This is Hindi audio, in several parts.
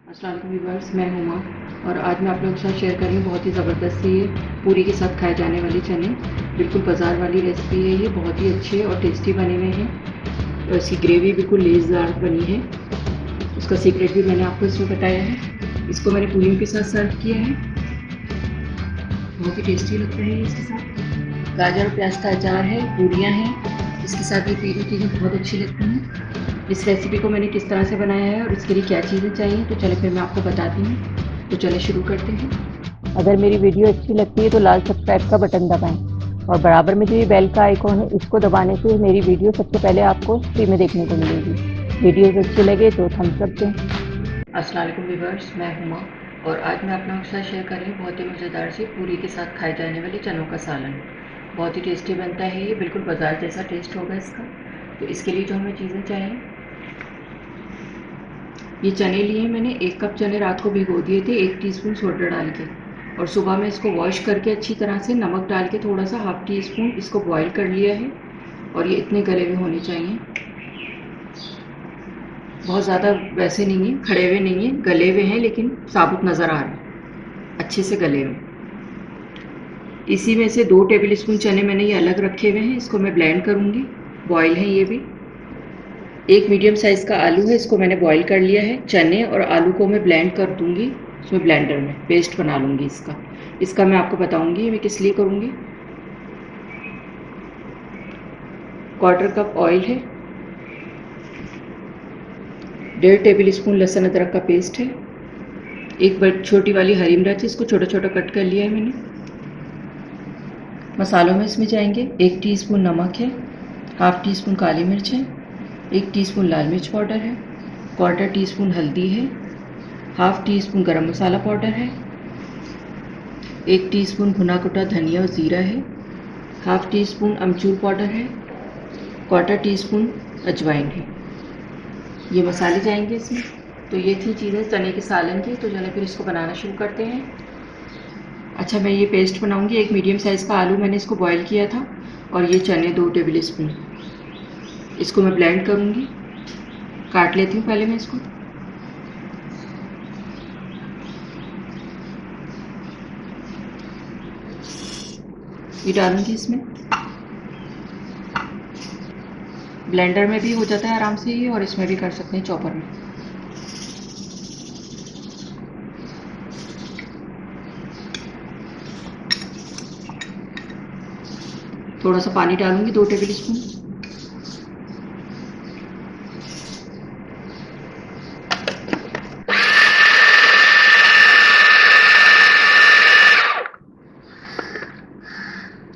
अस्सलाम वालेकुम व्यूअर्स, मैं हुमा और आज मैं आप लोगों के साथ शेयर कर रही हूँ बहुत ही ज़बरदस्त सी ये पूरी के साथ खाए जाने वाली चने। बिल्कुल बाज़ार वाली रेसिपी है ये, बहुत ही अच्छे और टेस्टी बने हुए हैं और इसकी ग्रेवी बिल्कुल लेज़दार बनी है। उसका सीक्रेट भी मैंने आपको इसमें बताया है। इसको मैंने पूरियों के साथ सर्व किया है, बहुत ही टेस्टी लगता है ये इसके साथ। गाजर और प्याज का अचार है, पूरियाँ हैं, इसके साथ ये तीनों चीज़ें बहुत अच्छी लगती हैं। इस रेसिपी को मैंने किस तरह से बनाया है और इसके लिए क्या चीज़ें चाहिए, तो चले फिर मैं आपको बताती हूँ। तो चले शुरू करते हैं। अगर मेरी वीडियो अच्छी लगती है तो लाल सब्सक्राइब का बटन दबाएं और बराबर में जो ये बेल का आइकॉन है इसको दबाने से मेरी वीडियो सबसे पहले आपको फ्री में देखने को मिलेगी। वीडियोस अच्छी लगे तो थम्स अप दें। अस्सलाम वालेकुम व्यूअर्स, मैं हुमा और आज मैं आप लोगों के साथ शेयर कर रही हूँ बहुत ही मज़ेदार सी पूरी के साथ खाए जाने वाली चनों का सालन। बहुत ही टेस्टी बनता है ये, बिल्कुल बाजार जैसा टेस्ट होगा इसका। तो इसके लिए जो हमें चीज़ें चाहिए, ये चने लिए मैंने 1 कप चने रात को भिगो दिए थे 1 टीस्पून सोडा डाल के, और सुबह में इसको वॉश करके अच्छी तरह से नमक डाल के थोड़ा सा हाफ टी स्पून इसको बॉईल कर लिया है। और ये इतने गले हुए होने चाहिए, बहुत ज़्यादा वैसे नहीं है, खड़े हुए नहीं है, गले हुए हैं लेकिन साबुत नज़र आ रहे हैं, अच्छे से गले हुए। इसी में से 2 टेबल स्पून चने मैंने ये अलग रखे हुए हैं, इसको मैं ब्लेंड करूँगी। बॉयल है ये भी। एक मीडियम साइज़ का आलू है, इसको मैंने बॉईल कर लिया है। चने और आलू को मैं ब्लेंड कर दूँगी इसमें, ब्लेंडर में पेस्ट बना लूँगी इसका। इसका मैं आपको बताऊँगी मैं किस लिए करूँगी। 1/4 कप ऑयल है, 1.5 टेबल स्पून लहसुन अदरक का पेस्ट है, एक बड़ी छोटी वाली हरी मिर्च, इसको छोटा छोटा कट कर लिया है मैंने। मसालों में इसमें जाएंगे 1 टीस्पून नमक है, हाफ टी स्पून काली मिर्च है, 1 टीस्पून लाल मिर्च पाउडर है, 1/4 टीस्पून हल्दी है, हाफ टी स्पून गरम मसाला पाउडर है, 1 टीस्पून भुना कुटा धनिया और ज़ीरा है, हाफ टी स्पून अमचूर पाउडर है, 1/4 टीस्पून अजवाइन है। ये मसाले जाएंगे इसमें। तो ये थी चीज़ें चने के सालन की। तो चलिए फिर इसको बनाना शुरू करते हैं। अच्छा, मैं ये पेस्ट बनाऊंगी। एक मीडियम साइज़ का आलू मैंने इसको बॉईल किया था, और ये चने 2 टेबल स्पून, इसको मैं ब्लेंड करूँगी। काट लेती हूँ पहले मैं इसको। ये डालूँगी इसमें। ब्लेंडर में भी हो जाता है आराम से ये, और इसमें भी कर सकते हैं चॉपर में। थोड़ा सा पानी डालूँगी 2 टेबल स्पून।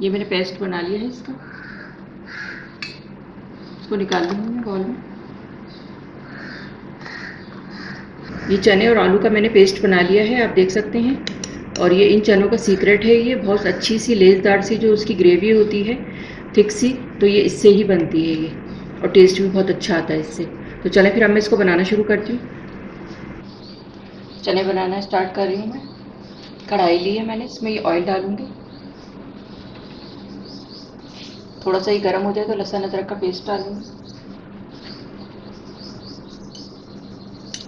ये मैंने पेस्ट बना लिया है इसका, इसको निकाल लूँगी मैं बाउल में। ये चने और आलू का मैंने पेस्ट बना लिया है, आप देख सकते हैं। और ये इन चनों का सीक्रेट है, ये बहुत अच्छी सी लेसदार सी जो उसकी ग्रेवी होती है, थिक सी, तो ये इससे ही बनती है ये, और टेस्ट भी बहुत अच्छा आता है इससे। तो चलें फिर अब मैं इसको बनाना शुरू करती हूँ। चने बनाना स्टार्ट कर रही हूँ मैं। कढ़ाई ली है मैंने, इसमें ये ऑयल डालूँगी। थोड़ा सा ही गर्म हो जाए तो लहसुन अदरक का पेस्ट डालूँगी।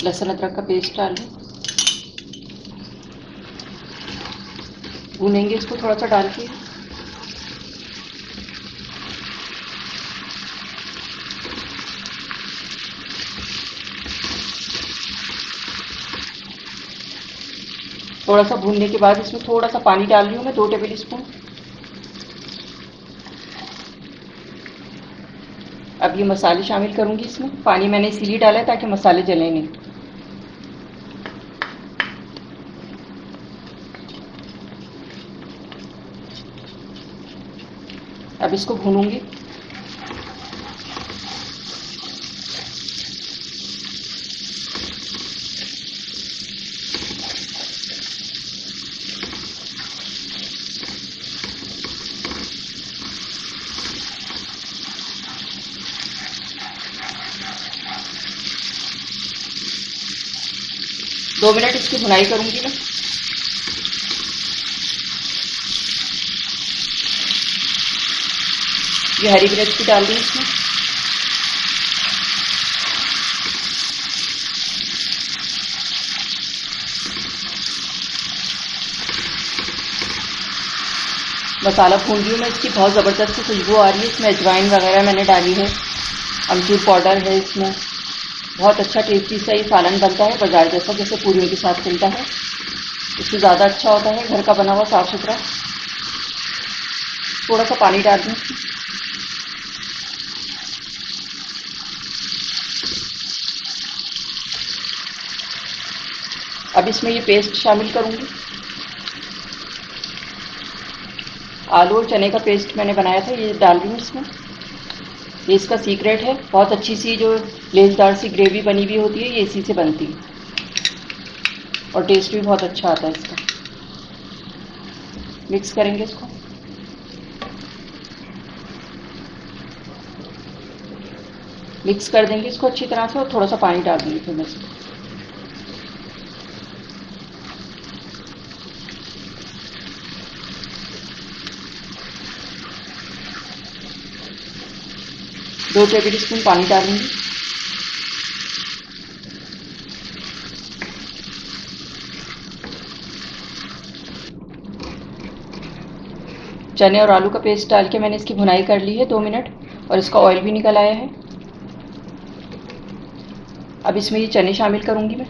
लहसुन अदरक का पेस्ट डाल लूँ, भूनेंगे इसको थोड़ा सा डाल के। थोड़ा सा भूनने के बाद इसमें थोड़ा सा पानी डाल रही हूँ मैं, 2 टेबल स्पून। अब ये मसाले शामिल करूँगी इसमें। पानी मैंने इसीलिए डाला है ताकि मसाले जलें नहीं। अब इसको भूनूंगी। 2 मिनट इसकी भुनाई करूँगी मैं। ये हरी मिर्च भी डाल दी इसमें। मसाला भून रही हूँ मैं, इसकी बहुत ज़बरदस्त सी खुशबू आ रही है। इसमें अजवाइन वगैरह मैंने डाली है, अमचूर पाउडर है इसमें। बहुत अच्छा टेस्टी सा ये सालन बनता है, बाजार जैसा, जैसे पूरियों के साथ चलता है, इससे ज़्यादा अच्छा होता है घर का बना हुआ साफ़ सुथरा। थोड़ा सा पानी डाल दूँ। अब इसमें ये पेस्ट शामिल करूँगी। आलू और चने का पेस्ट मैंने बनाया था, ये डाल रही हूँ इसमें। ये इसका सीक्रेट है। बहुत अच्छी सी जो लेसदार सी ग्रेवी बनी हुई होती है, ये इसी से बनती है और टेस्ट भी बहुत अच्छा आता है इसका। मिक्स करेंगे इसको। मिक्स कर देंगे इसको अच्छी तरह से और थोड़ा सा पानी डाल देंगे फिर मैं इसमें। 2 टेबल स्पून पानी डालूंगी। चने और आलू का पेस्ट डाल के मैंने इसकी भुनाई कर ली है 2 मिनट और इसका ऑयल भी निकल आया है। अब इसमें ये चने शामिल करूंगी मैं।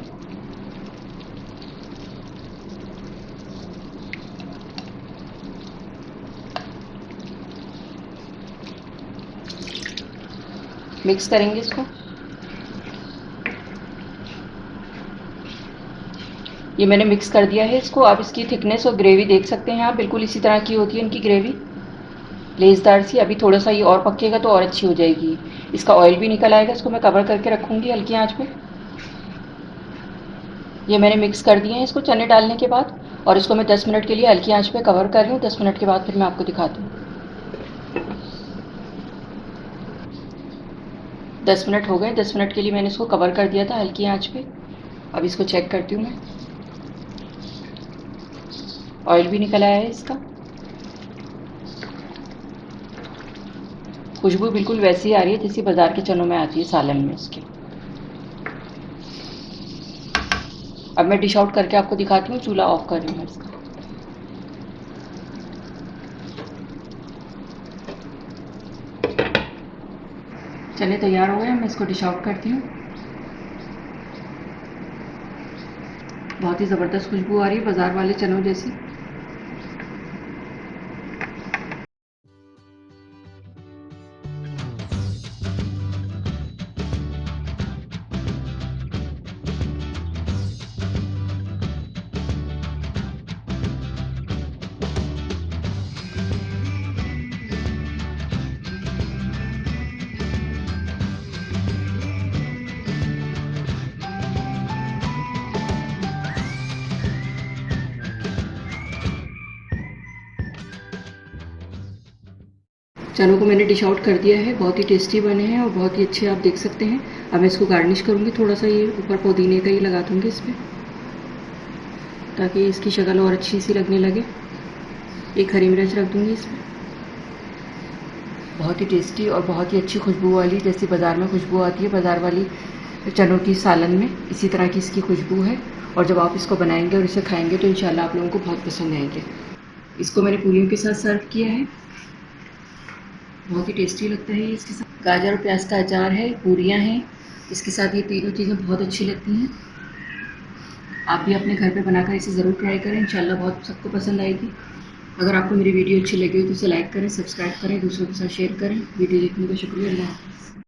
मिक्स करेंगे इसको। ये मैंने मिक्स कर दिया है इसको। आप इसकी थिकनेस और ग्रेवी देख सकते हैं, आप बिल्कुल इसी तरह की होती है इनकी ग्रेवी, लेसदार सी। अभी थोड़ा सा ये और पकेगा तो और अच्छी हो जाएगी। इसका ऑयल भी निकल आएगा। इसको मैं कवर करके रखूँगी हल्की आंच पे। ये मैंने मिक्स कर दिए हैं इसको चने डालने के बाद, और इसको मैं 10 मिनट के लिए हल्की आंच पे कवर कर रही हूँ। 10 मिनट के बाद फिर मैं आपको दिखाती हूँ। 10 मिनट हो गए। 10 मिनट के लिए मैंने इसको कवर कर दिया था हल्की आंच पे। अब इसको चेक करती हूँ मैं। ऑयल भी निकल आया है इसका। खुशबू बिल्कुल वैसी आ रही है जैसी बाजार के चनों में आती है सालन में उसके। अब मैं डिश आउट करके आपको दिखाती हूँ। चूल्हा ऑफ कर रही हूँ इसका। चने तैयार हो गए। मैं इसको डिश आउट करती हूँ। बहुत ही ज़बरदस्त खुशबू आ रही है बाजार वाले चनों जैसी। चनों को मैंने डिश आउट कर दिया है। बहुत ही टेस्टी बने हैं और बहुत ही अच्छे आप देख सकते हैं। अब मैं इसको गार्निश करूँगी। थोड़ा सा ये ऊपर पुदीने का ही लगा दूँगी इस पर, ताकि इसकी शक्ल और अच्छी सी लगने लगे। एक हरी मिर्च रख दूँगी इसमें। बहुत ही टेस्टी और बहुत ही अच्छी खुशबू वाली, जैसी बाज़ार में खुशबू आती है बाज़ार वाली चनों की सालन में, इसी तरह की इसकी खुशबू है। और जब आप इसको बनाएंगे और इसे खाएंगे तो इंशाल्लाह आप लोगों को बहुत पसंद आएंगे। इसको मैंने पूरियों के साथ सर्व किया है। बहुत ही टेस्टी लगता है ये। इसके साथ गाजर और प्याज का अचार है, पूरियाँ हैं, इसके साथ ये तीनों चीज़ें बहुत अच्छी लगती हैं। आप भी अपने घर पे बनाकर इसे ज़रूर ट्राई करें। इंशाल्लाह बहुत सबको पसंद आएगी। अगर आपको मेरी वीडियो अच्छी लगी हो तो इसे लाइक करें, सब्सक्राइब करें, दूसरों के साथ शेयर करें। वीडियो देखने का शुक्रिया। अल्लाह हाफ़िज़।